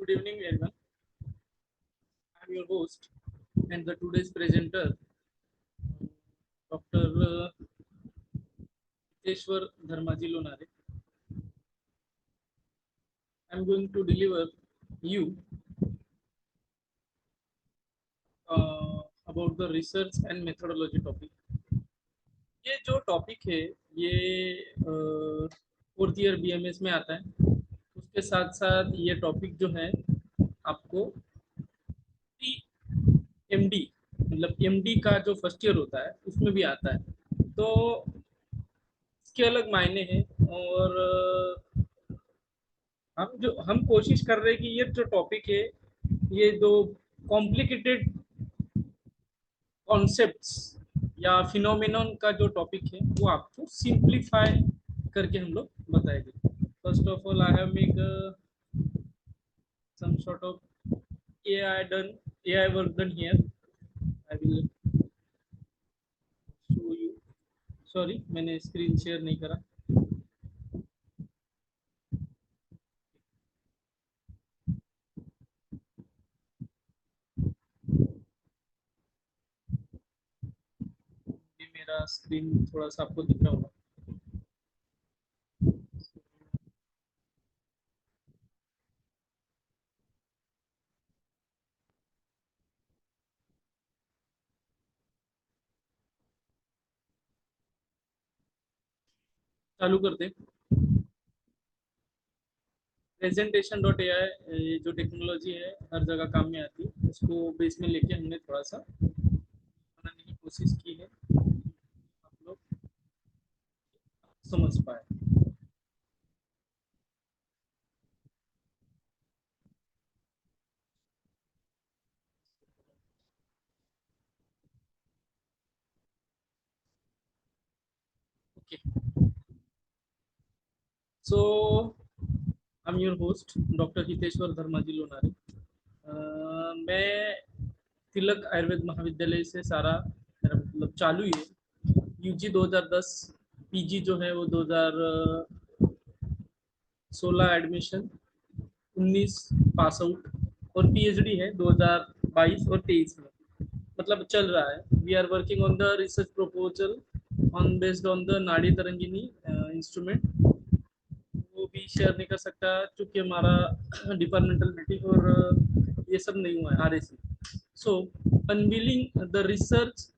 Good evening, everyone. I'm your host and the today's presenter, Dr. Hitesh Dharmaji Lonare. I'm going to deliver you about the research and methodology topic. ये जो topic है ये fourth year BMS में आता है. उसके साथ साथ ये टॉपिक जो है आपको MD मतलब MD का जो फर्स्ट ईयर होता है उसमें भी आता है. तो इसके अलग मायने हैं और हम कोशिश कर रहे हैं कि ये जो टॉपिक है ये जो कॉम्प्लिकेटेड कॉन्सेप्ट्स या फिनोमेनन का जो टॉपिक है वो आपको सिंप्लीफाई करके हम लोग बताएंगे. First of all I have make some sort of AI work done here. I will show you. Sorry, मैंने स्क्रीन शेयर नहीं करा. ये मेरा स्क्रीन थोड़ा सा आपको दिख रहा होगा. चालू करते. प्रेजेंटेशन.ai ये जो टेक्नोलॉजी है हर जगह काम में आती है. उसको बेस में लेके हमने थोड़ा सा बनाने की कोशिश की है. आप लोग समझ पाए. Okay. So I am your host doctor Hiteshwar Dharmaji Lonare. मैं तिलक आयुर्वेद महाविद्यालय से सारा मेरा मतलब चालू ही है. यूजी 2010, पीजी जो है वो 2016 एडमिशन, 19 पास आउट और पीएचडी है 2022 और 23 में. मतलब चल रहा है. We are working on the research proposal on based on the Nadi Tarangini instrument. वो भी शेयर नहीं कर सकता क्योंकि हमारा डिपार्टमेंटल मीटिंग और ये सब नहीं हुआ है RAC. So unveiling the research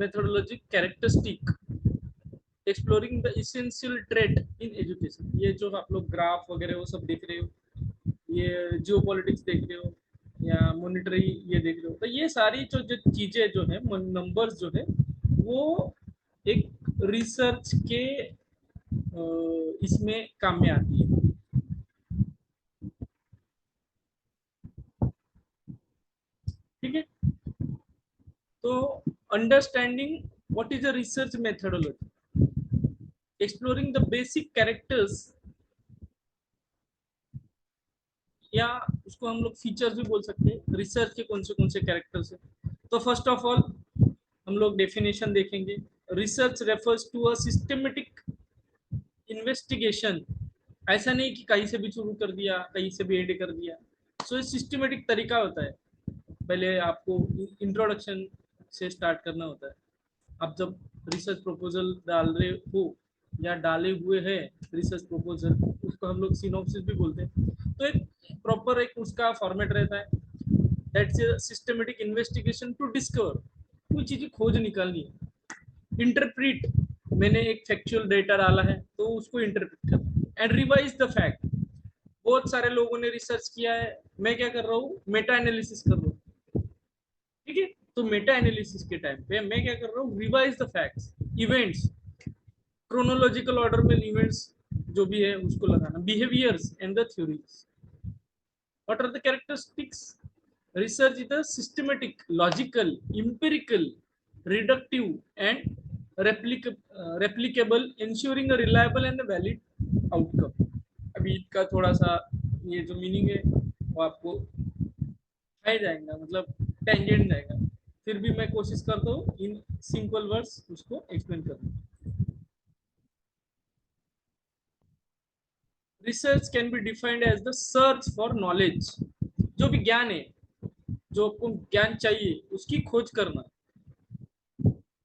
methodology characteristic exploring the essential trait in education. ये जो आप लोग ग्राफ वगैरह वो सब देख रहे हो, ये जियोपॉलिटिक्स देख रहे हो या मॉनिटरी ये देख रहे हो, तो ये सारी जो जो चीजें जो है नंबर्स जो है वो एक रिसर्च के इसमें काम में आती है. ठीक है. तो understanding what is a research methodology, exploring the basic characters या उसको हम लोग फीचर्स भी बोल सकते हैं. रिसर्च के कौन से कैरेक्टर्स है. तो फर्स्ट ऑफ ऑल हम लोग डेफिनेशन देखेंगे. Research refers to a systematic investigation. ऐसा नहीं कि कहीं से भी शुरू कर दिया कहीं से भी एड कर दिया. सो सिस्टमेटिक तरीका होता है. पहले आपको इंट्रोडक्शन से स्टार्ट करना होता है. आप जब रिसर्च प्रपोजल डाल रहे हो या डाले हुए हैं रिसर्च प्रपोजल, उसको हम लोग सिनॉप्सिस भी बोलते हैं. तो एक प्रॉपर एक उसका फॉर्मेट रहता है. That's a systematic investigation to discover. कोई चीज़ खोज निकालनी है. इंटरप्रीट, मैंने एक फैक्चुअल डेटा डाला है तो उसको इंटरप्रीट करना. And revise the fact. बहुत सारे लोगों ने रिसर्च किया है, मैं क्या कर रहा हूँ मेटा एनालिसिस कर रहा हूँ. ठीक है. तो मेटा एनालिसिस के टाइम पे मैं क्या कर रहा हूँ, revise the facts, events, chronological order में इवेंट्स जो भी है उसको लगाना. Behaviours and the theories. What are the characteristics. Research is the systematic, logical, empirical, reductive and replicable, ensuring a reliable and valid outcome. अभी इसका थोड़ा सा ये जो मीनिंग है वो आपको आए जाएगा, मतलब टेंजेंट जाएगा. फिर भी मैं कोशिश करता हूँ इन सिंपल वर्ड्स उसको एक्सप्लेन करने. Research can be defined as the search for knowledge. जो भी ज्ञान है, जो आपको ज्ञान चाहिए उसकी खोज करना,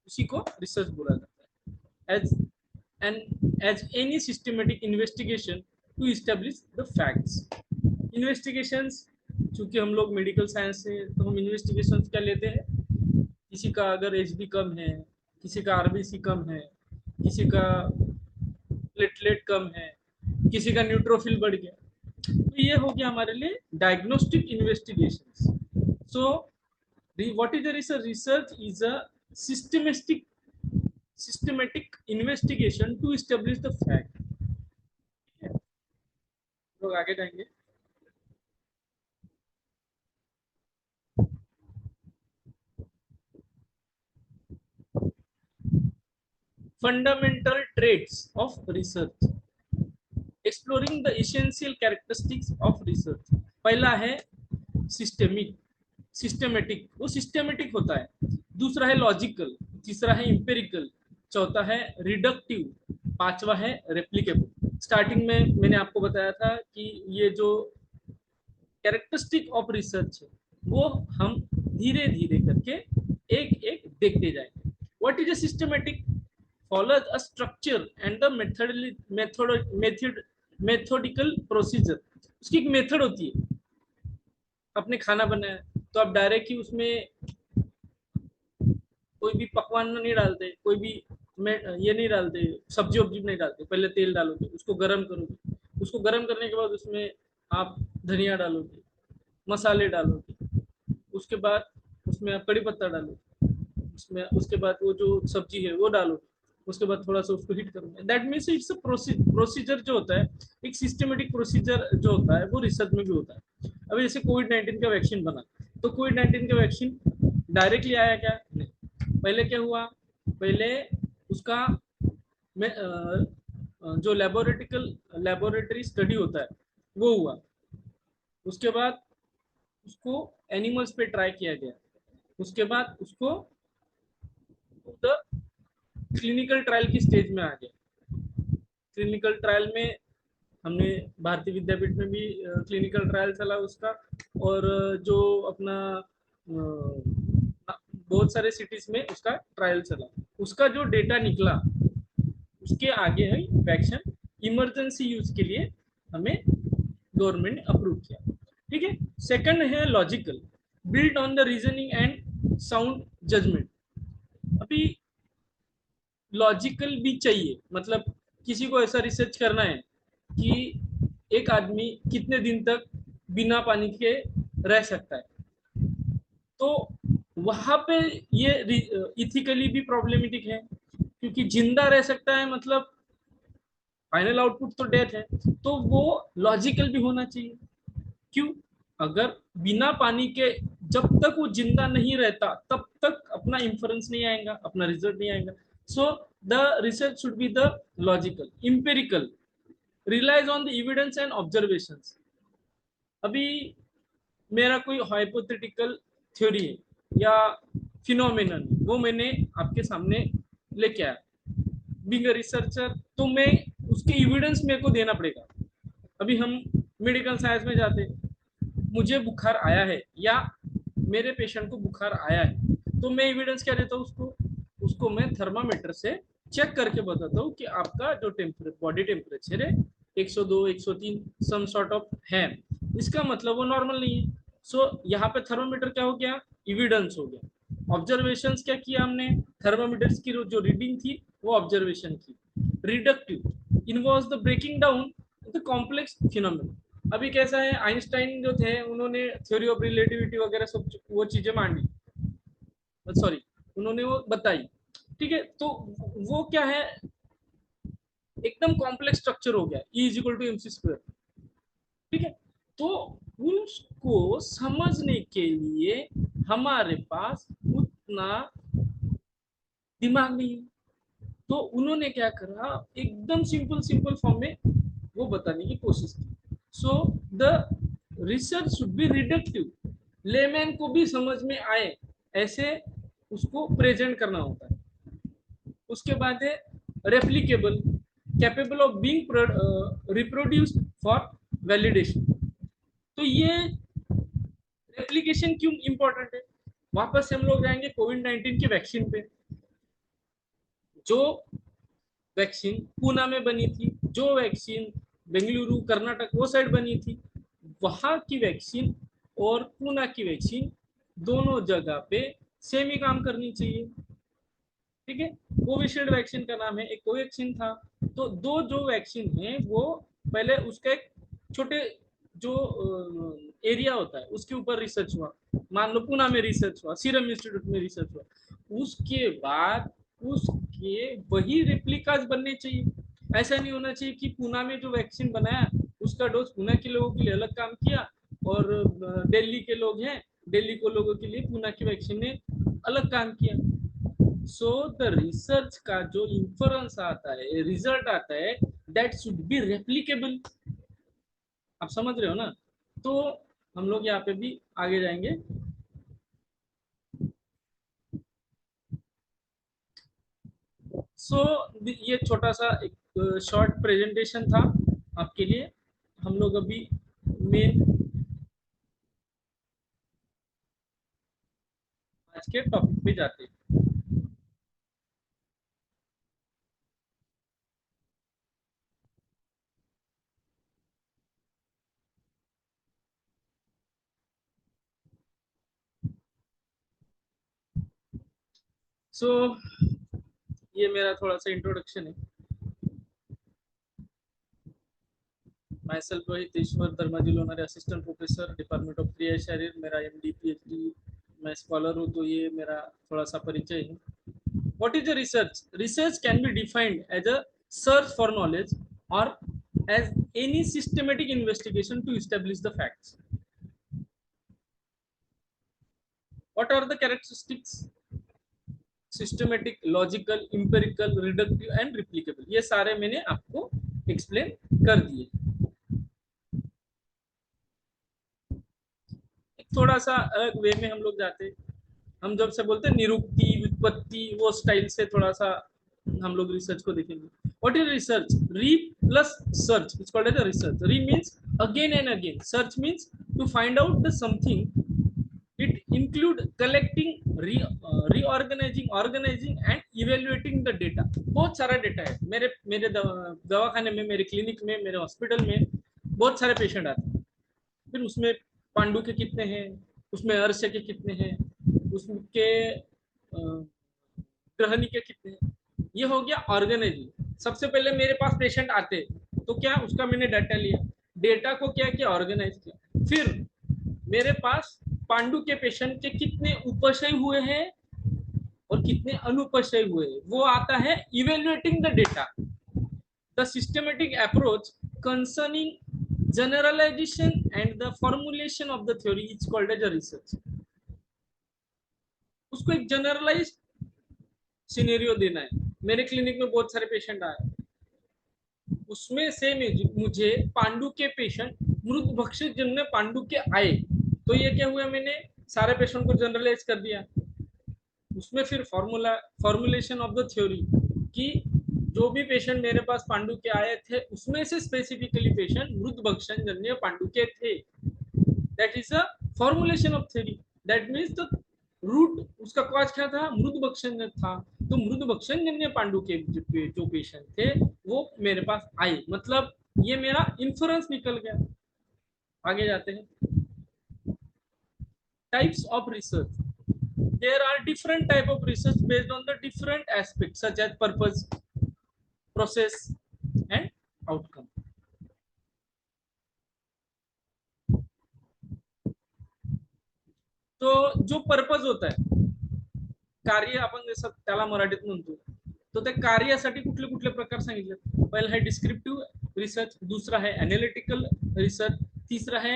उसी को रिसर्च बोला जाता है। As and as any systematic investigation to establish the facts. Investigations, चूंकि हम लोग मेडिकल साइंस से, तो हम इन्वेस्टिगेशंस क्या लेते हैं, किसी का अगर एचबी कम है, किसी का आरबीसी कम है, किसी का प्लेटलेट कम है, किसी का न्यूट्रोफिल बढ़ गया, तो ये हो गया हमारे लिए diagnostic investigation. So what is the research? Research is a systematic investigation to establish the fact। लोग आगे जाएंगे। Fundamental traits of research, exploring the essential characteristics of research. पहला है सिस्टेमिक, सिस्टेमेटिक, वो सिस्टेमेटिक होता है। दूसरा है लॉजिकल, तीसरा है इंपेरिकल, चौथा है रिडक्टिव, पांचवा है रेप्लिकेबल। स्टार्टिंग में मैंने आपको बताया था कि ये जो कैरेक्टरिस्टिक ऑफ रिसर्च है वो हम धीरे धीरे करके एक एक देखते जाएंगे। What is a systematic? follows a structure and the methodical procedure. उसकी एक मेथड होती है। आपने खाना बनाया तो आप डायरेक्ट ही उसमें कोई भी पकवान नहीं डालते, कोई भी ये नहीं डालते, सब्जी वब्जी नहीं डालते, पहले तेल डालोगे, उसको गर्म करोगे, उसको गर्म करने के बाद उसमें आप धनिया डालोगे, मसाले डालोगे, उसके बाद उसमें आप कड़ी पत्ता डालोगे, उसमें उसके बाद वो जो सब्जी है वो डालोगे, उसके बाद थोड़ा सा उसको हीट करोगे। That means it's a procedure जो होता है, एक सिस्टमेटिक प्रोसीजर जो होता है वो रिसर्च में भी होता है। अभी जैसे कोविड-19 का वैक्सीन बना, तो कोविड-19 का वैक्सीन डायरेक्टली आया क्या? नहीं। पहले क्या हुआ? पहले उसका जो लेबोरेटरी स्टडी होता है वो हुआ, उसके बाद उसको एनिमल्स पे ट्राई किया गया, उसके बाद उसको द क्लिनिकल ट्रायल की स्टेज में आ गया। क्लिनिकल ट्रायल में हमने भारतीय विद्यापीठ में भी क्लिनिकल ट्रायल चला उसका, और जो अपना बहुत सारे सिटीज में उसका ट्रायल चला। उसका जो डेटा निकला उसके आगे है वैक्सीन इमरजेंसी यूज के लिए हमें गवर्नमेंट ने अप्रूव किया। ठीक है। सेकंड है logical, build on the reasoning and sound judgement. अभी लॉजिकल भी चाहिए, मतलब किसी को ऐसा रिसर्च करना है कि एक आदमी कितने दिन तक बिना पानी के रह सकता है, तो वहां पे ये इथिकली भी प्रॉब्लमेटिक है, क्योंकि जिंदा रह सकता है मतलब फाइनल आउटपुट तो डेथ है, तो वो लॉजिकल भी होना चाहिए। क्यों? अगर बिना पानी के जब तक वो जिंदा नहीं रहता तब तक अपना इंफरेंस नहीं आएगा, अपना रिजल्ट नहीं आएगा। So the research should be the logical, empirical, relies on the evidence and observations. अभी मेरा कोई हाइपोथेटिकल थ्योरी है या फिनोमेनन, वो मैंने आपके सामने लेके आया, बीइंग अ रिसर्चर, तो मैं उसके एविडेंस मेरे को देना पड़ेगा। अभी हम मेडिकल साइंस में जाते, मुझे बुखार आया है या मेरे पेशेंट को बुखार आया है, तो मैं एविडेंस क्या देता हूँ उसको? उसको मैं थर्मामीटर से चेक करके बताता हूँ कि आपका जो बॉडी टेम्परेचर है 102 103 सम सॉर्ट ऑफ है, इसका मतलब वो नॉर्मल नहीं है। सो यहाँ पे थर्मामीटर क्या हो गया? एविडेंस हो गया। ऑब्जर्वेशन क्या किया हमने? थर्मामीटर की जो रीडिंग थी वो ऑब्जर्वेशन की। Reductive involves the breaking down the complex phenomena. अभी कैसा है, आइंस्टाइन जो थे उन्होंने थ्योरी ऑफ रिलेटिविटी वगैरह सब वो चीजें मांडी, सॉरी उन्होंने वो बताई। ठीक है, तो वो क्या है, एकदम कॉम्प्लेक्स स्ट्रक्चर हो गया, E is equal to M C square. ठीक है, तो उसको समझने के लिए हमारे पास उतना दिमाग नहीं है, तो उन्होंने क्या करा, एकदम सिंपल सिंपल फॉर्म में वो बताने की कोशिश की। सो the research should B reductive, layman को भी समझ में आए ऐसे उसको प्रेजेंट करना होता है। उसके बाद है replicable, capable of being reproduced for validation. तो ये रेप्लिकेशन क्यों इंपॉर्टेंट है? वापस से हम लोग जाएंगे कोविड-19 की वैक्सीन पे। जो वैक्सीन पूना में बनी थी, जो वैक्सीन बेंगलुरु कर्नाटक वो साइड बनी थी, वहां की वैक्सीन और पूना की वैक्सीन दोनों जगह पे सेम ही काम करनी चाहिए। ठीक है, कोविशील्ड वैक्सीन का नाम है, एक कोवैक्सीन था। तो दो जो वैक्सीन है वो पहले उसका एक छोटे जो एरिया होता है उसके ऊपर रिसर्च हुआ। मान लो पुणे में रिसर्च हुआ, सीरम इंस्टीट्यूट में रिसर्च हुआ, उसके बाद उसके वही रेप्लिकाज बनने चाहिए। ऐसा नहीं होना चाहिए कि पुणे में जो वैक्सीन बनाया उसका डोज पुणे के लोगों के लिए अलग काम किया और दिल्ली के लोग हैं, दिल्ली को लोगों के लिए पुणे की वैक्सीन ने अलग काम किया। सो द रिसर्च का जो इंफरेंस आता है, रिजल्ट आता है, दैट शुड बी रेप्लीकेबल। आप समझ रहे हो ना? तो हम लोग यहाँ पे भी आगे जाएंगे। सो ये छोटा सा एक शॉर्ट प्रेजेंटेशन था आपके लिए। हम लोग अभी मेन आज के टॉपिक पे जाते हैं। सो ये मेरा थोड़ा सा इंट्रोडक्शन है। Myself Rohit Ishwar Dharmaji Lonare, assistant professor department of Kriya Sharir, मेरा एमडी पीएचडी, मैं स्कॉलर हूँ। तो ये मेरा थोड़ा सा परिचय है। What is the research? Research can be defined as a search for knowledge or as any systematic investigation to establish the facts. What are the characteristics? Systematic, logical, empirical, reductive and replicable. ये सारे मैंने आपको explain कर दिए। एक थोड़ा सा अलग वे में हम लोग जाते हैं। हम जब से बोलते हैं निरुक्ति, व्युत्पत्ति, वो स्टाइल से थोड़ा सा हम लोग रिसर्च को देखेंगे। What is research? Re plus search is called as a research. Re means again and again, search means to find out the something. It include collecting, reorganising, organising and evaluating the data. बहुत सारा data है। मेरे मेरे दवाखाने में, मेरे clinic में, मेरे हॉस्पिटल में बहुत सारे पेशेंट आते हैं। फिर उसमें पांडु के कितने हैं, उसमें अर्श के कितने हैं, उसके ग्रहणी के कितने हैं। ये हो गया ऑर्गेनाइजिंग। सबसे पहले मेरे पास पेशेंट आते तो क्या उसका मैंने डाटा लिया, डेटा को क्या किया, ऑर्गेनाइज किया। फिर मेरे पास पांडु के पेशेंट के कितने उपशय हुए हैं और कितने अनुपशय हुए हैं, वो आता है evaluating the data. The systematic approach concerning generalization and the formulation of the theory is called as a research। उसको एक जनरलाइज सिनेरियो देना है। मेरे क्लिनिक में बहुत सारे पेशेंट आए, उसमें से मुझे पांडु के पेशेंट मृत भक्षित जन्य पांडु के आए, तो ये क्या हुआ, मैंने सारे पेशेंट को जनरलाइज कर दिया। उसमें फिर फॉर्मुलेशन ऑफ द थ्योरी कि जो भी पेशेंट मेरे पास पांडु के आए थे उसमें से स्पेसिफिकली पेशेंट मृत भक्षण जन्य पांडु के थे। That is a formulation of theory. That means the root, उसका कॉज क्या था, मृद भक्षण था। तो मृद भक्षण जन्य पांडु के जो पेशेंट थे वो मेरे पास आए, मतलब ये मेरा इंफ्रेंस निकल गया। आगे जाते हैं। Types of research. there are different type of research based on the different aspects such as purpose, process and outcome। तो जो पर्पज होता है, कार्य आपण जसं त्याला मराठीत म्हणतो, तो त्या कार्यासाठी कुठले कुठले प्रकार सांगितले। पहिला है डिस्क्रिप्टिव्ह रिसर्च, दूसरा है एनालिटिकल रिसर्च, तीसरा है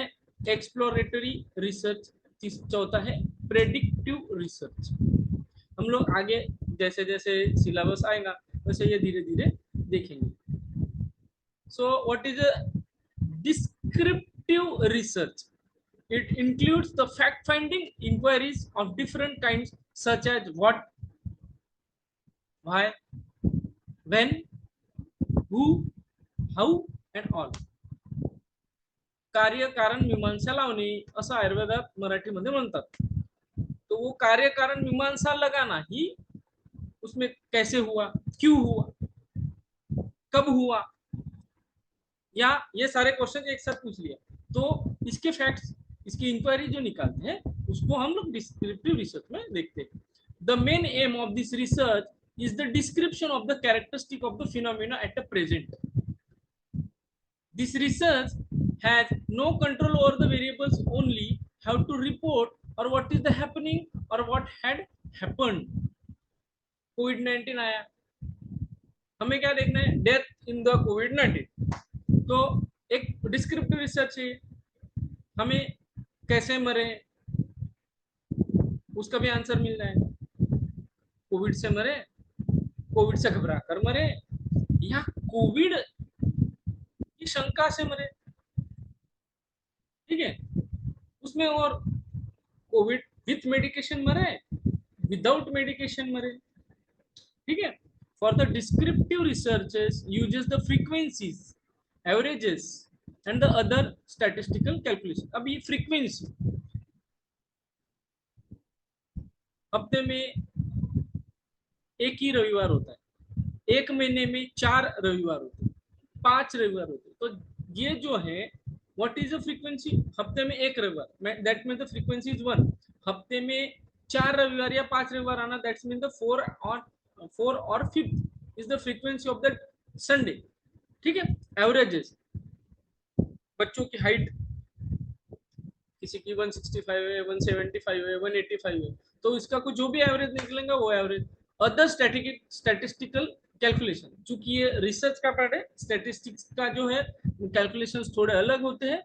एक्सप्लोरेटरी रिसर्च, चौथा है प्रेडिक्टिव रिसर्च। हम लोग आगे जैसे जैसे सिलेबस आएगा वैसे ये धीरे धीरे देखेंगे। So what is a descriptive research? It includes the fact-finding inquiries of different kinds, such as what, why, when, who, how, and all. कार्य कारण मीमांसा लावणे असं आयुर्वेदात मराठीमध्ये म्हणतात. तो वो कार्य कारण मीमांसा लगाना ही उसमें कैसे हुआ, क्यों हुआ, कब हुआ, या ये सारे क्वेश्चन एक साथ पूछ लिया तो इसके फैक्ट्स, इसकी इंक्वायरी जो निकालते हैं उसको हम लोग डिस्क्रिप्टिव रिसर्च में देखते हैं. The main M of this research is the description of the characteristic of the phenomena at the present. This research has no control over the variables, only have to report or what is the happening or what had happened. कोविड-19 आया, हमें क्या देखना है, death in the कोविड-19. तो एक descriptive research है, हमें कैसे मरे उसका भी आंसर मिल रहा है. कोविड से मरे, कोविड से घबरा कर मरे, या कोविड की शंका से मरे. ठीक है, उसमें और कोविड विथ मेडिकेशन मरे, विदाउट मेडिकेशन मरे. ठीक है. For the descriptive researches uses the frequencies, averages and the other statistical calculation. अब ये फ्रीक्वेंसी, हफ्ते में एक ही रविवार होता है, एक महीने में 4 रविवार होते हैं, 5 रविवार होते हैं. तो ये जो है व्हाट इज द फ्रीक्वेंसी, हफ्ते में एक रविवार, that mean the frequency is 1. हफ्ते में 4 रविवार या 5 रविवार आना, दैट्स मीन द 4 और 5th is the frequency of the Sunday. ठीक है. एवरेजेस, बच्चों की हाइट किसी की 165 है, 175 है, 185 है, तो इसका कुछ जो भी एवरेज निकलेगा वो एवरेज. अदर स्टैटिस्टिकल कैलकुलेशन, चूंकि ये रिसर्च का पार्ट है, स्टैटिस्टिक्स का जो है कैलकुलेशंस थोड़े अलग होते हैं,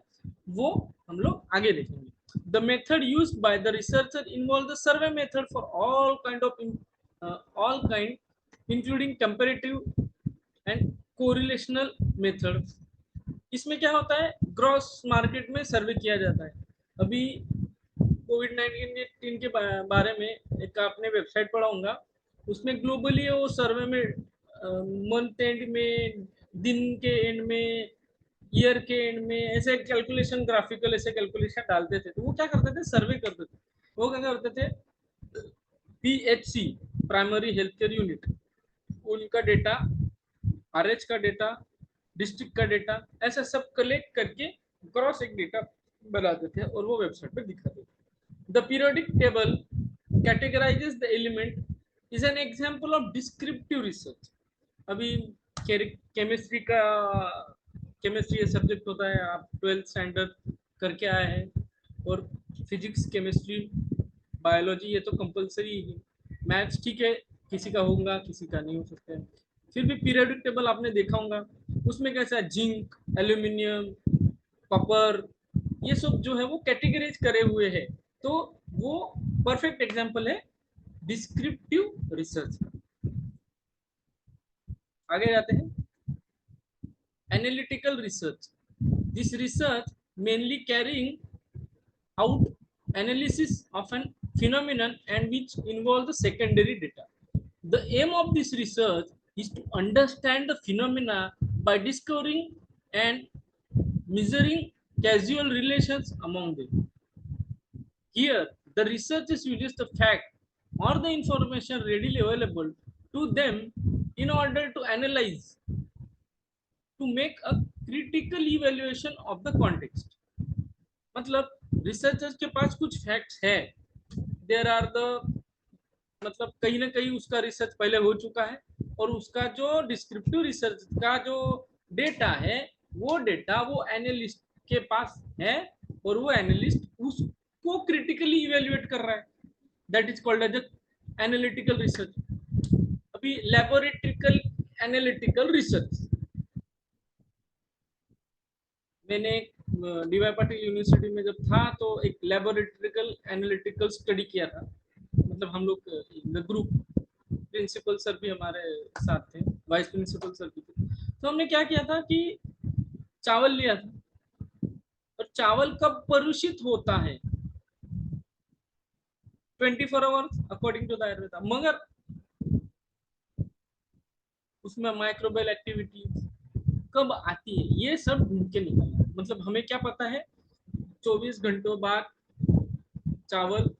वो हम लोग आगे देखेंगे. The method used by the researcher involve the survey method for all kind including comparative and correlational method. इसमें क्या होता है, ग्रॉस मार्केट में सर्वे किया जाता है. अभी कोविड-19 के बारे में एक आपने वेबसाइट पढ़ा होगा, उसमें ग्लोबली वो सर्वे में मंथ एंड में, दिन के एंड में, ईयर के एंड में ऐसे कैलकुलेशन, ग्राफिकल ऐसे कैलकुलेशन डालते थे. तो वो क्या करते थे, सर्वे करते थे. वो क्या करते थे, PHC, primary health care unit, उनका डेटा, आरएच का डेटा, डिस्ट्रिक्ट का डेटा, ऐसा सब कलेक्ट करके क्रॉस एक डेटा बनाते थे और वो वेबसाइट पे दिखाते थे. The periodic table categorises the element is an example of descriptive research. अभी केमिस्ट्री का, केमिस्ट्री सब्जेक्ट होता है, आप 12th स्टैंडर्ड करके आए हैं, और फिजिक्स, केमिस्ट्री, बायोलॉजी ये तो कंपलसरी है. मैथ्स ठीक है, किसी का होगा किसी का नहीं हो सकता है. फिर भी पीरियोडिक टेबल आपने देखा होगा, उसमें कैसा है, जिंक, एल्यूमिनियम, कॉपर, ये सब जो है वो कैटेगराइज करे हुए हैं. तो वो परफेक्ट एग्जांपल है डिस्क्रिप्टिव रिसर्च का. आगे जाते हैं. Analytical research, this research mainly carrying out analysis of an phenomenon and which involve the secondary data. The aim of this research is to understand the phenomena by discovering and measuring causal relations among them. Here, the researchers uses the fact or the information readily available to them in order to analyze, to make a critical evaluation of the context. मतलब researchers के पास कुछ facts है, there are the, मतलब कहीं ना कहीं उसका research पहले हो चुका है, और उसका जो डिस्क्रिप्टिव रिसर्च का जो डेटा है, वो डेटा वो एनालिस्ट के पास है, और वो एनालिस्ट उसको क्रिटिकली इवेल्युएट कर रहा है. That is called as analytical research. अभी लैबोरेटरिकल एनालिटिकल रिसर्च, मैंने डीवाई पाटिल यूनिवर्सिटी में जब था तो एक लैबोरेटरिकल एनालिटिकल स्टडी किया था. मतलब हम लोग ग्रुप, प्रिंसिपल सर भी हमारे साथ थे, वाइस प्रिंसिपल सर भी थे. तो हमने क्या किया था कि चावल लिया था, और चावल कब परूषित होता है, 24 hours according to the Ayurveda, मगर उसमें माइक्रोबियल एक्टिविटी कब आती है, ये सब ढूंढ के निकालना. मतलब हमें क्या पता है 24 घंटों बाद चावल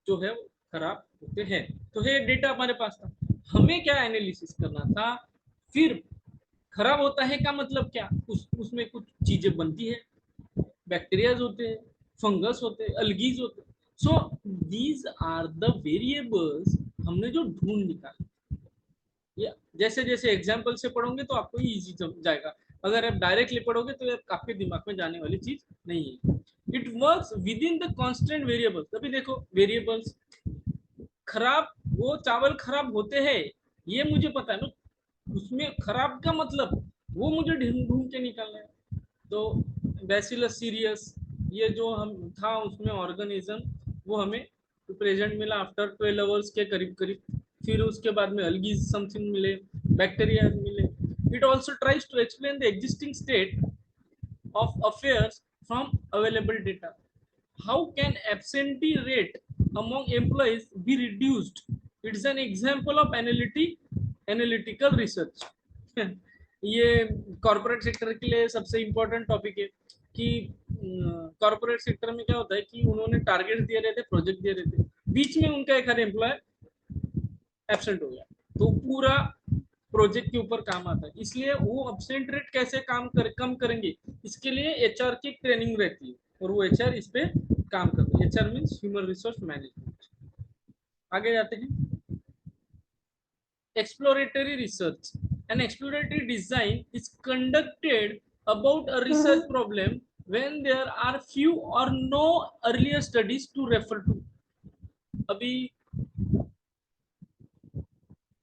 जो है वो खराब होते हैं, तो ये डेटा हमारे पास था। हमें क्या एनालिसिस करना था, फिर खराब होता है का मतलब क्या, उसमें कुछ चीजें बनती है, बैक्टीरियाज होते हैं, फंगस होते हैं, अलगीज होते हैं। So these are the variables हमने जो ढूंढ निकाले। या जैसे जैसे एग्जाम्पल से पढ़ोगे तो आपको इजी जाएगा, अगर आप डायरेक्टली पढ़ोगे तो ये आपके दिमाग में जाने वाली चीज नहीं है। It works with in the constant variables. तभी देखो वेरिएबल्स खराब, वो चावल खराब होते हैं ये मुझे पता है ना, उसमें खराब का मतलब वो मुझे ढूंढ ढूंढ के निकालना है। तो बैसिलस सीरियस ये जो हम था उसमें ऑर्गेनिज्म, वो हमें प्रेजेंट मिला आफ्टर 12 आवर्स के करीब करीब। फिर उसके बाद में अलगी समथिंग मिले, बैक्टीरिया मिले। It also tries to explain the existing state of affairs from available data. How can absentee rate among employees be reduced? It's an example of analytical research. ये कॉर्पोरेट सेक्टर के लिए सबसे important topic है कि corporate sector में क्या होता है कि उन्होंने टारगेट दिए रहते, प्रोजेक्ट दिए रहते, बीच में उनका एक हर एम्प्लॉय एब्सेंट हो गया तो पूरा प्रोजेक्ट के ऊपर काम आता है। इसलिए वो अब्सेंट रेट कैसे कम करेंगे, इसके लिए एचआर की ट्रेनिंग रहती है, और वो एचआर इस पे काम करते हैं। HR means human resource management. आगे जाते हैं। Exploratory research, N exploratory design is conducted about a research problem when there are few or no earlier studies to refer to। अभी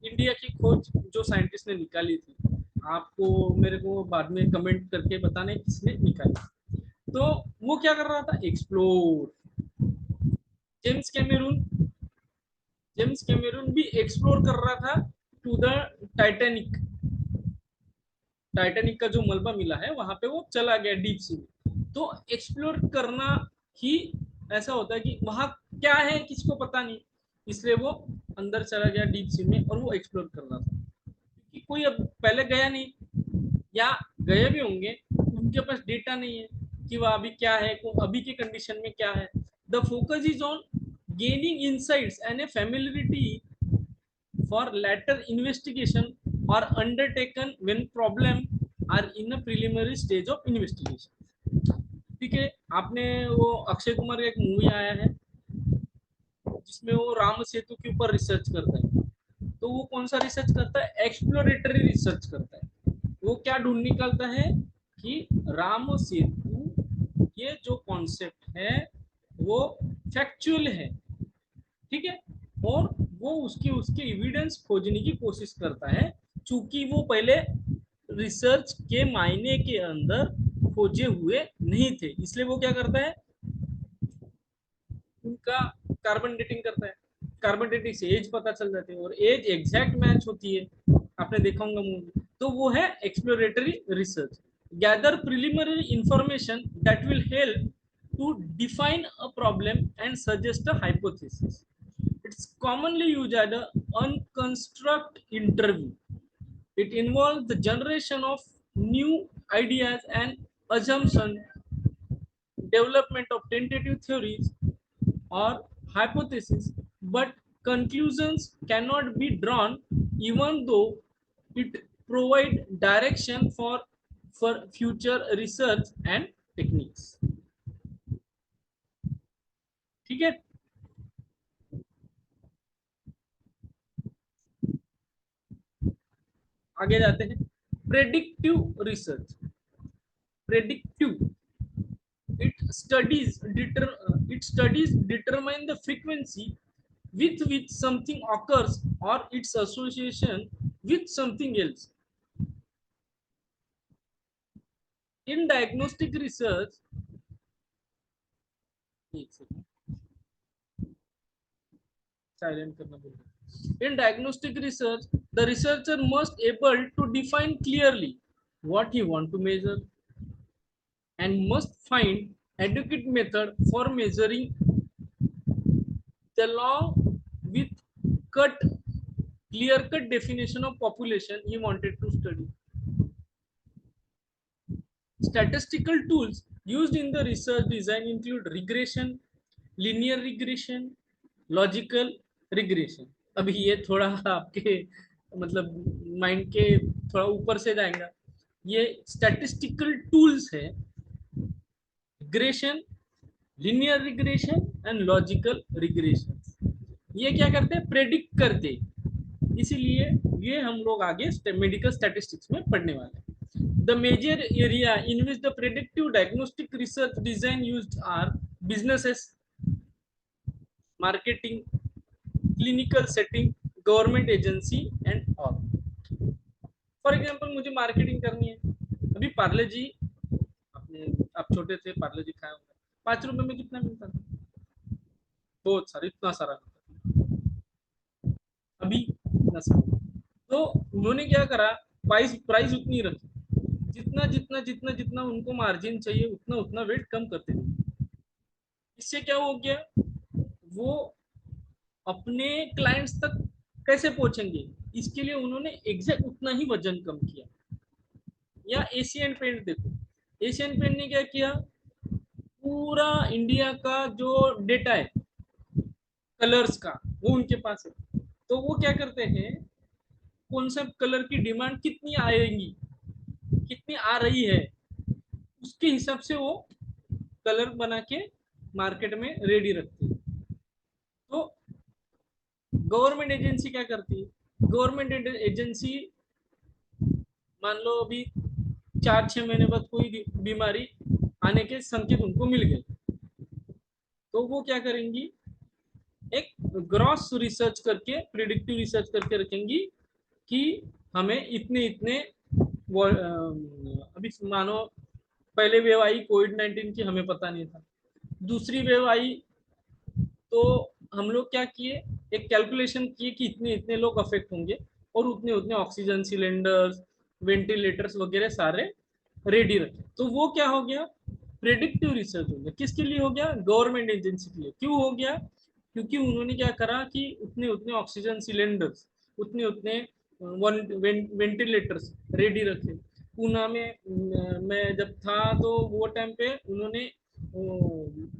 इंडिया की खोज जो साइंटिस्ट ने निकाली थी, आपको मेरे को बाद में कमेंट करके बताना है किसने निकाली। तो वो क्या कर रहा था, एक्सप्लोर। जेम्स कैमेरून, जेम्स कैमेरून भी एक्सप्लोर कर रहा था टू द टाइटैनिक। टाइटैनिक का जो मलबा मिला है वहां पे वो चला गया डीप सी में। तो एक्सप्लोर करना ही ऐसा होता है कि वहां क्या है किसको पता नहीं, इसलिए वो अंदर चला गया डीप सी में और वो एक्सप्लोर कर रहा था। कि कोई अब पहले गया नहीं, या गए भी होंगे उनके पास डेटा नहीं है कि वह अभी क्या है, अभी के कंडीशन में क्या है। The focus is on gaining insights and A familiarity for later investigation or undertaken when problem are in a preliminary stage of investigation। ठीक है, आपने वो अक्षय कुमार का एक मूवी आया है जिसमें वो राम सेतु के ऊपर रिसर्च करता है। तो वो कौन सा रिसर्च करता है, एक्सप्लोरेटरी रिसर्च करता है। वो क्या ढूंढ निकालता है कि राम सेतु ये जो कॉन्सेप्ट है वो फैक्चुअल है, ठीक है, और वो उसकी उसके एविडेंस खोजने की कोशिश करता है। चूंकि वो पहले रिसर्च के मायने के अंदर खोजे हुए नहीं थे, इसलिए वो क्या करता है, उनका कार्बन डेटिंग करता है। कार्बन डेटिंग से एज पता चल जाती है और एज एग्जैक्ट मैच होती है, आपने देखा होगा मूवी। तो वो है exploratory research. Gather preliminary information that will help to define a problem and suggest a hypothesis. It's commonly used as an unconstruct interview. It involves the generation of new ideas and assumption, development of tentative theories or hypotheses, but conclusions cannot be drawn even though it provides direction for future research and techniques। ठीक है, आगे जाते हैं। Predictive research, predictive, it studies determine the frequency with which something occurs or its association with something else। In diagnostic research, silent करना बोल, in diagnostic research the researcher must able to define clearly what he want to measure and must find adequate method for measuring along with cut clear cut definition of population he wanted to study। Statistical tools used in the research design include regression, linear regression, logical regression. अभी ये थोड़ा आपके मतलब mind के थोड़ा ऊपर से जाएगा. ये स्टैटिस्टिकल टूल्स है, regression, linear regression and logical regression. ये क्या करते हैं, प्रेडिक्ट करते. इसीलिए ये हम लोग आगे मेडिकल स्टैटिस्टिक्स में पढ़ने वाले हैं. The major area in which the predictive diagnostic research design used are businesses, marketing, clinical setting, government agency and all. For example मुझे मार्केटिंग करनी है. अभी पार्ले जी, आपने आप छोटे थे पार्ले जी खाए होंगे. 5 रुपए में कितना मिलता था? बहुत सारा, इतना सारा मिलता था. अभी इतना सारा. तो उन्होंने क्या करा, प्राइस प्राइस उतनी रखी. जितना जितना जितना जितना उनको मार्जिन चाहिए उतना उतना वेट कम करते थे. इससे क्या हो गया, वो अपने क्लाइंट्स तक कैसे पहुंचेंगे, इसके लिए उन्होंने एग्जैक्ट उतना ही वजन कम किया. या एशियन पेंट देखो, एशियन पेंट ने क्या किया, पूरा इंडिया का जो डेटा है कलर्स का वो उनके पास है. तो वो क्या करते हैं, कौन सा कलर की डिमांड कितनी आएगी, कितनी आ रही है, उसके हिसाब से वो कलर बना के मार्केट में रेडी रखते हैं. तो गवर्नमेंट एजेंसी क्या करती है, गवर्नमेंट एजेंसी मान लो अभी 4-6 महीने बाद कोई बीमारी आने के संकेत उनको मिल गए, तो वो क्या करेंगी, एक ग्रॉस रिसर्च करके, प्रिडिक्टिव रिसर्च करके रखेंगी कि हमें इतने इतने अभी मानो पहले वेव आई कोविड-19 की, हमें पता नहीं था. दूसरी वेव आई तो हम लोग क्या किए, एक कैलकुलेशन किए कि इतने इतने लोग अफेक्ट होंगे और उतने उतने ऑक्सीजन सिलेंडर्स, वेंटिलेटर्स वगैरह सारे रेडी रखे. तो वो क्या हो गया, प्रेडिक्टिव रिसर्च हो गया. किसके लिए हो गया, गवर्नमेंट एजेंसी के लिए. क्यों हो गया, क्योंकि उन्होंने क्या करा कि उतने उतने ऑक्सीजन सिलेंडर्स, उतने उतने वेंटिलेटर्स रेडी रखे. पूना में मैं जब था तो वो टाइम पे उन्होंने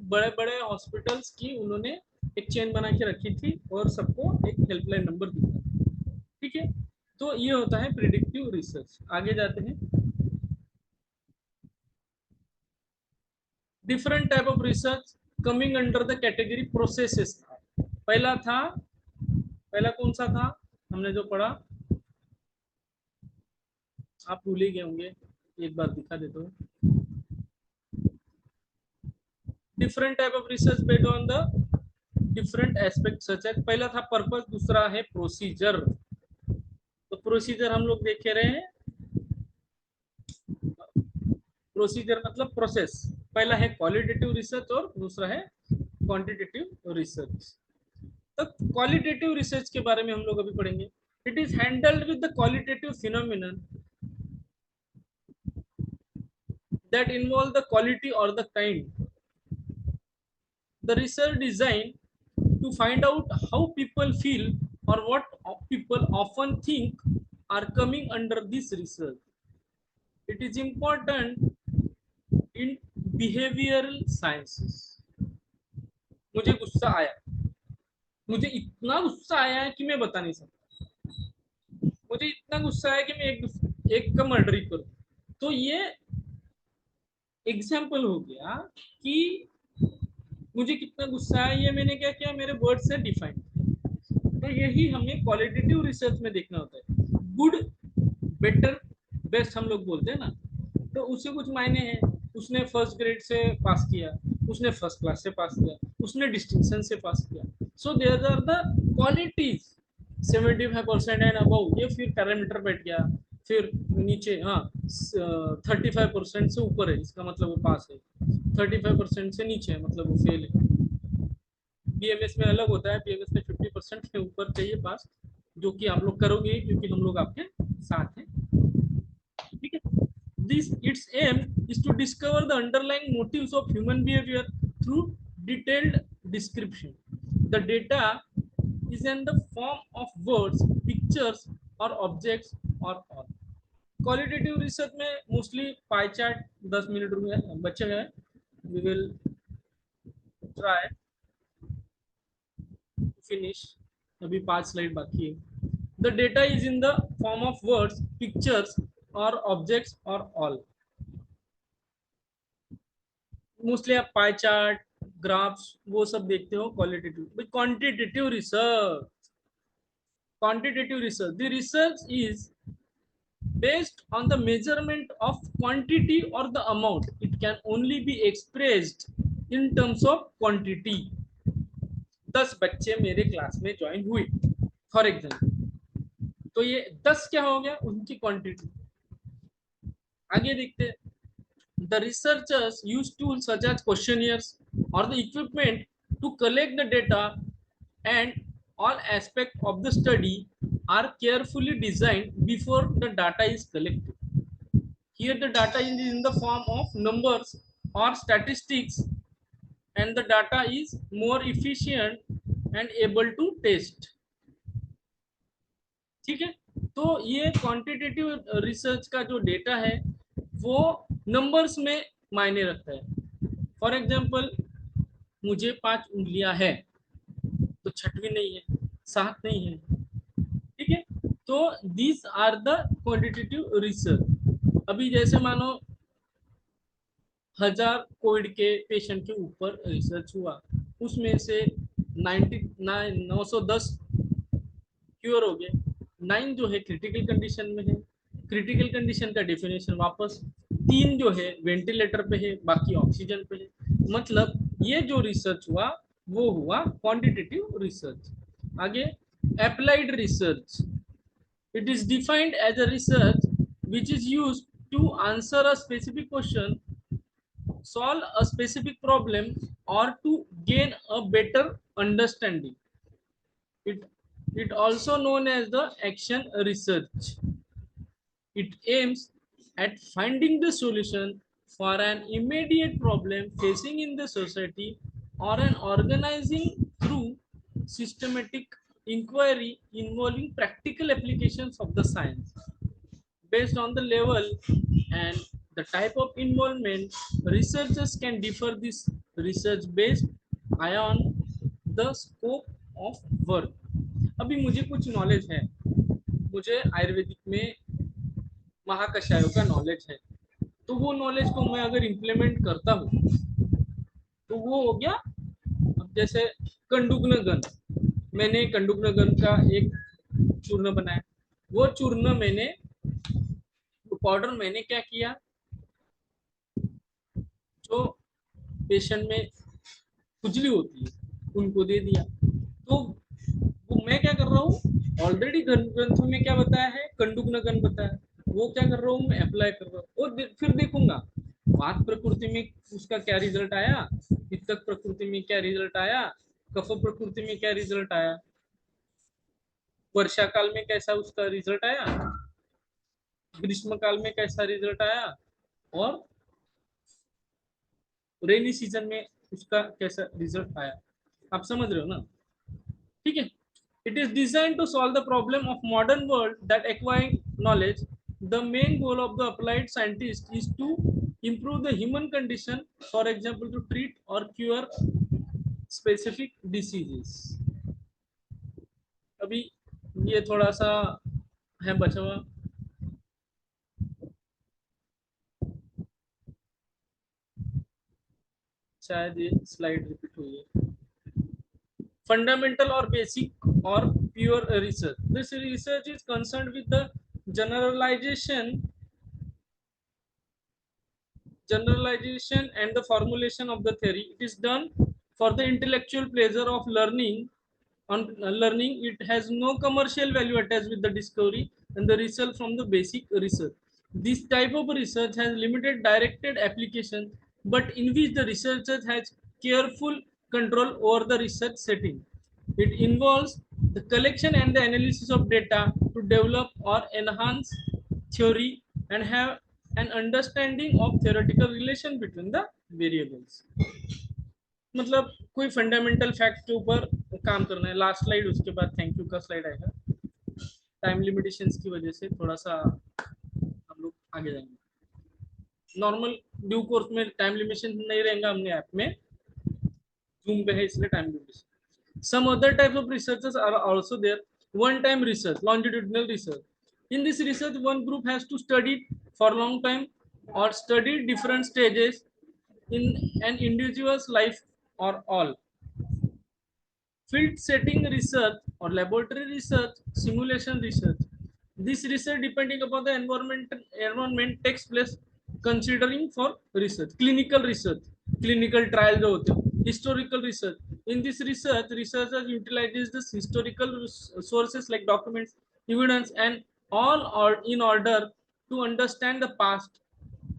बड़े बड़े हॉस्पिटल्स की उन्होंने एक चेन बना के रखी थी और सबको एक हेल्पलाइन नंबर दिया. ठीक है. तो ये होता है प्रिडिक्टिव रिसर्च. आगे जाते हैं. Different type of research coming under the category processes था. पहला था, पहला कौन सा था हमने जो पढ़ा, आप भूल ही गए होंगे, एक बार दिखा देता हूँ. Different type of research based on the different aspect such as, पहला था पर्पस, दूसरा है प्रोसीजर. तो प्रोसीजर हम लोग देखे रहे हैं, प्रोसीजर मतलब प्रोसेस. पहला है क्वालिटेटिव रिसर्च और दूसरा है क्वांटिटेटिव रिसर्च. तो क्वालिटेटिव रिसर्च के बारे में हम लोग अभी पढ़ेंगे. It is handled with the qualitative phenomenon that involve the quality or the kind. The research designed to find out how people feel or what people often think are coming under this research. It is important in behavioral sciences. मुझे गुस्सा आया, मुझे इतना गुस्सा आया है कि मैं बता नहीं सकता. मुझे इतना गुस्सा है कि मैं एक का मर्डर ही करूं. तो ये एग्जाम्पल हो गया कि मुझे कितना गुस्सा है, ये मैंने क्या किया, मेरे वर्ड से डिफाइन. तो यही हमें क्वालिटेटिव रिसर्च में देखना होता है. गुड, बेटर, बेस्ट हम लोग बोलते हैं ना, तो उससे कुछ मायने हैं. उसने फर्स्ट ग्रेड से पास किया, उसने फर्स्ट क्लास से पास किया, उसने डिस्टिंक्शन से पास किया. So there are the qualities. 75% and above, ये फिर पैरामीटर बैठ गया. फिर नीचे, हाँ, 35% से ऊपर है इसका मतलब वो पास है, 35% से नीचे है मतलब वो फेल है. बीएमएस में अलग होता है, बीएमएस में 50% के ऊपर चाहिए पास, जो कि आप लोग करोगे क्योंकि हम लोग आपके साथ हैं. ठीक है. This its aim is to discover the underlying motives of human behaviour through detailed description. The data is in the form of words, pictures or objects or all. Qualitative research में मोस्टली पाई चार्ट 10 मिनट रुके बचे हैं, we will try finish, अभी 5 slide बाकी है। The data is in the form of words, pictures और objects और all. Mostly आप पाई चार्ट, ग्राफ्स वो सब देखते हो qualitative. Quantitative research, the research is based on the measurement of quantity or the amount. It can only be expressed in terms of quantity. 10 बच्चे मेरे class में join हुए for example, तो ये 10 क्या हो गया, उनकी क्वांटिटी। आगे देखते हैं। The researchers use tools such as questionnaires or the equipment to collect the data, and all aspects of the study are carefully designed before the data is collected. Here the data is in the form of numbers or statistics, and the data is more efficient and able to test. ठीक है, तो ये quantitative research का जो data है वो numbers में मायने रखता है। फॉर एग्जाम्पल, मुझे 5 उंगलियां है तो छठवीं नहीं है, 7 नहीं है, ठीक है। तो these are the quantitative research. अभी जैसे मानो 1000 कोविड के पेशेंट के ऊपर रिसर्च हुआ, उसमें से 910 क्योर हो गए, 9 जो है क्रिटिकल कंडीशन में है। क्रिटिकल कंडीशन का डेफिनेशन वापस, 3 जो है वेंटिलेटर पे है, बाकी ऑक्सीजन पे है। मतलब ये जो रिसर्च हुआ वो हुआ क्वांटिटेटिव रिसर्च। आगे, applied research, it is defined as a research which is used to answer a specific question, solve a specific problem, or to gain a better understanding. It also known as the action research. It aims at finding the solution for an immediate problem facing in the society, or an organizing through systematic inquiry involving practical applications of the science. Based on the level and the type of involvement, researchers can differ this research based on the scope of work. अभी मुझे कुछ knowledge है, मुझे आयुर्वेदिक में महाकषायों का knowledge है, तो वो नॉलेज को मैं अगर इम्प्लीमेंट करता हूँ तो वो हो गया। अब जैसे कंडुग्न गन, मैंने कंडुग्न गन का एक चूर्ण बनाया, वो चूर्ण मैंने, पाउडर मैंने क्या किया, जो पेशेंट में खुजली होती है उनको दे दिया। तो वो मैं क्या कर रहा हूँ, ऑलरेडी ग्रंथों में क्या बताया है, कंडुग्नगन बताया, वो क्या कर रहा हूँ मैं, अप्लाई कर रहा हूँ। और फिर देखूंगा वात प्रकृति में उसका क्या रिजल्ट आया, पित्तक प्रकृति में क्या रिजल्ट आया, कफ प्रकृति में क्या रिजल्ट आया, वर्षा काल में कैसा उसका रिजल्ट आया, ग्रीष्म काल में कैसा रिजल्ट आया, और रेनी सीजन में उसका कैसा रिजल्ट आया। आप समझ रहे हो ना, ठीक है। It is designed to solve the problem of modern world that acquiring knowledge. The main goal of the applied scientist is to improve the human condition, for example, to treat or cure specific diseases. अभी ये थोड़ा सा है बचा हुआ, शायद ये slide repeat हुई है। Fundamental or basic or pure research. This research is concerned with the generalization and the formulation of the theory. It is done for the intellectual pleasure of learning. On learning, it has no commercial value attached with the discovery and the result from the basic research. This type of research has limited directed application, but in which the researcher has careful control over the research setting. It involves the collection and the analysis of data to develop or enhance theory and have an understanding of theoretical relation between the variables. मतलब कोई fundamental fact के ऊपर काम करना है। Last slide, उसके बाद thank you का स्लाइड आएगा। टाइम लिमिटेशंस की वजह से थोड़ा सा हम आगे जाएंगे। नॉर्मल ड्यू कोर्स में टाइम लिमिटेशन नहीं रहेगा, हमने ऐप में जूम पे है इसलिए time limitation. Some other types of researches are also there. One time research, longitudinal research। In this research one group has to study for long time or study different stages in an individual's life or all। Field setting research or laboratory research, simulation research, this research depending upon the environment takes place considering for research। clinical research, clinical trial जो होते हैं। historical research, in this research researchers utilizes this historical sources like documents, evidence and all or in order to understand the past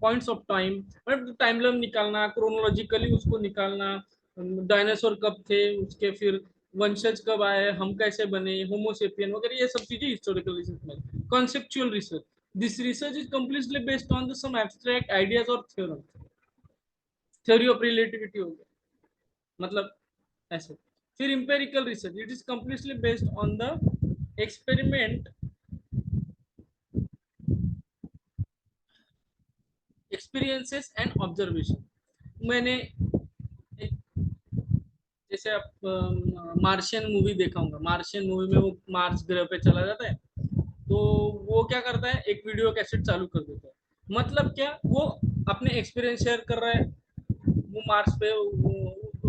points of time, मतलब timeline निकालना, chronologically उसको निकालना, dinosaur कब थे, उसके फिर वंशज कब आए, हम कैसे बने, होमोसेपियन वगैरह, ये सब चीजें हिस्टोरिकल रिसर्च में। Conceptual research, this research is completely based on the some abstract ideas और थ्योरम। थ्योरी ऑफ रिलेटिविटी हो गया, मतलब ऐसे। फिर empirical research, it is completely based on the experiment, experiences and observation. मैंने जैसे आप मार्शियन मूवी देखा होगा, मार्शियन मूवी में वो मार्स ग्रह पे चला जाता है, तो वो क्या करता है, एक वीडियो कैसेट चालू कर देता है। मतलब क्या, वो अपने एक्सपीरियंस शेयर कर रहा है। वो मार्स पे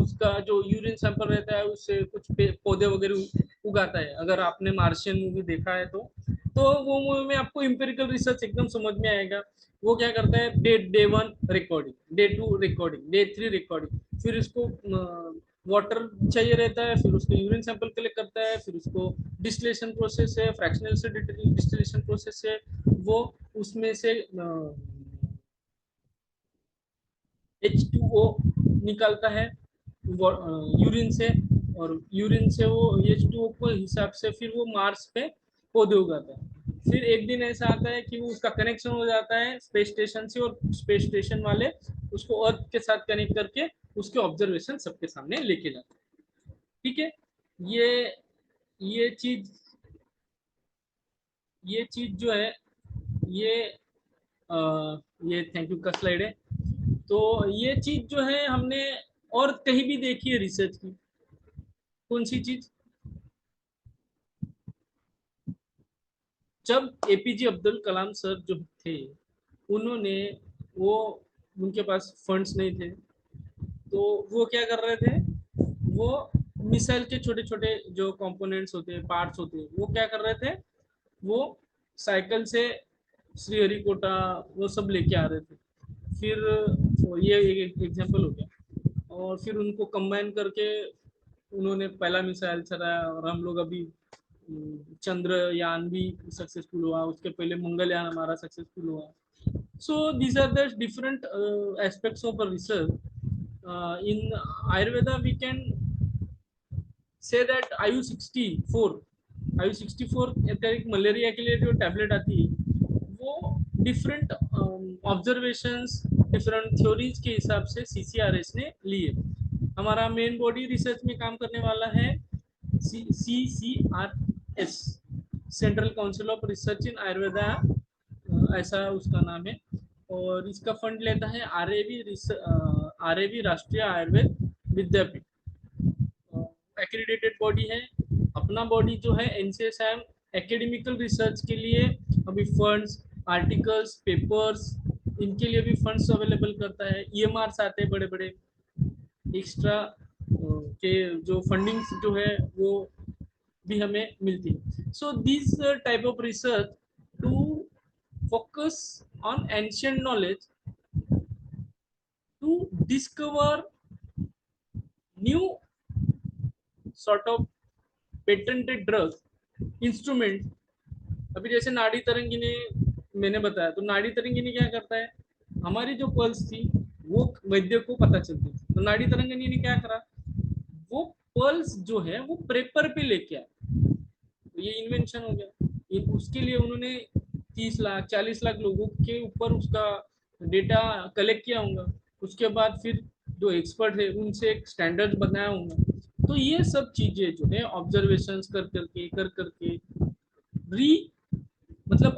उसका जो यूरिन सैंपल रहता है उससे कुछ पौधे वगैरह उगाता है। अगर आपने मार्शियन मूवी देखा है तो वो मूवी में आपको इंपेरिकल रिसर्च एकदम समझ में आएगा। वो क्या करता है, day one recording, day two recording, day three recording, फिर इसको वाटर चाहिए रहता है, फिर उसको यूरिन सैंपल कलेक्ट करता है, फिर उसको डिस्टिलेशन प्रोसेस है, फ्रैक्शनल से डिस्टिलेशन प्रोसेस है, वो उसमें से H2O निकालता है यूरिन से, और यूरिन से वो H2O को हिसाब से फिर वो मार्स पे पौधे उगाता है। फिर एक दिन ऐसा आता है कि वो उसका कनेक्शन हो जाता है स्पेस स्टेशन से, और स्पेस स्टेशन वाले उसको अर्थ के साथ कनेक्ट करके उसके ऑब्जर्वेशन सबके सामने लेके जाते हैं। ठीक है, ये ये चीज ये चीज जो है, ये ये थैंक यू का स्लाइड है। तो ये चीज जो है हमने और कहीं भी देखी है रिसर्च की, कौन सी चीज, जब एपीजे अब्दुल कलाम सर जो थे, उन्होंने वो उनके पास फंड्स नहीं थे, तो वो क्या कर रहे थे, वो मिसाइल के छोटे छोटे जो कंपोनेंट्स होते हैं, पार्ट्स होते हैं, वो क्या कर रहे थे, वो साइकिल से श्रीहरिकोटा वो सब लेके आ रहे थे। फिर ये एक एग्जांपल हो गया, और फिर उनको कंबाइन करके उन्होंने पहला मिसाइल चलाया, और हम लोग अभी चंद्रयान भी सक्सेसफुल हुआ, उसके पहले मंगलयान हमारा सक्सेसफुल हुआ। So these are the different aspects of a research. In Ayurveda, we can say that आयु 64 एक मलेरिया के लिए जो टैबलेट आती है, वो डिफरेंट ऑब्जर्वेशंस, डिफरेंट थ्योरीज के हिसाब से CCRS ने लिए। हमारा मेन बॉडी रिसर्च में काम करने वाला है CCRS, central council of research इन आयुर्वेदा, ऐसा उसका नाम है। और इसका फंड लेता है आरएवी राष्ट्रीय आयुर्वेद विद्यापीठ, एक्रेडिटेड बॉडी है। अपना बॉडी जो है NCSM एकेडमिकल रिसर्च के लिए अभी फंड्स, आर्टिकल्स, पेपर्स, इनके लिए भी फंड्स अवेलेबल करता है। EMRs आते हैं बड़े बड़े एक्स्ट्रा के, जो फंडिंग जो है वो भी हमें मिलती है। So this type of research to focus on ancient knowledge to discover new sort of patented drugs, instrument। अभी जैसे नाड़ी तरंगिनी मैंने बताया, तो नाड़ी तरंगिनी क्या करता है, हमारी जो पल्स थी वो वैद्य को पता चलती थी, तो नाड़ी तरंगिनी ने क्या करा, वो पल्स जो है वो पेपर पे लेके आया, तो ये इन्वेंशन हो गया। उसके लिए उन्होंने 30 लाख 40 लाख लोगों के ऊपर उसका डेटा कलेक्ट किया होगा। उसके बाद फिर जो एक्सपर्ट है उनसे एक स्टैंडर्ड बनाया होगा। तो ये सब चीजें जो है ऑब्जर्वेशंस कर करके री मतलब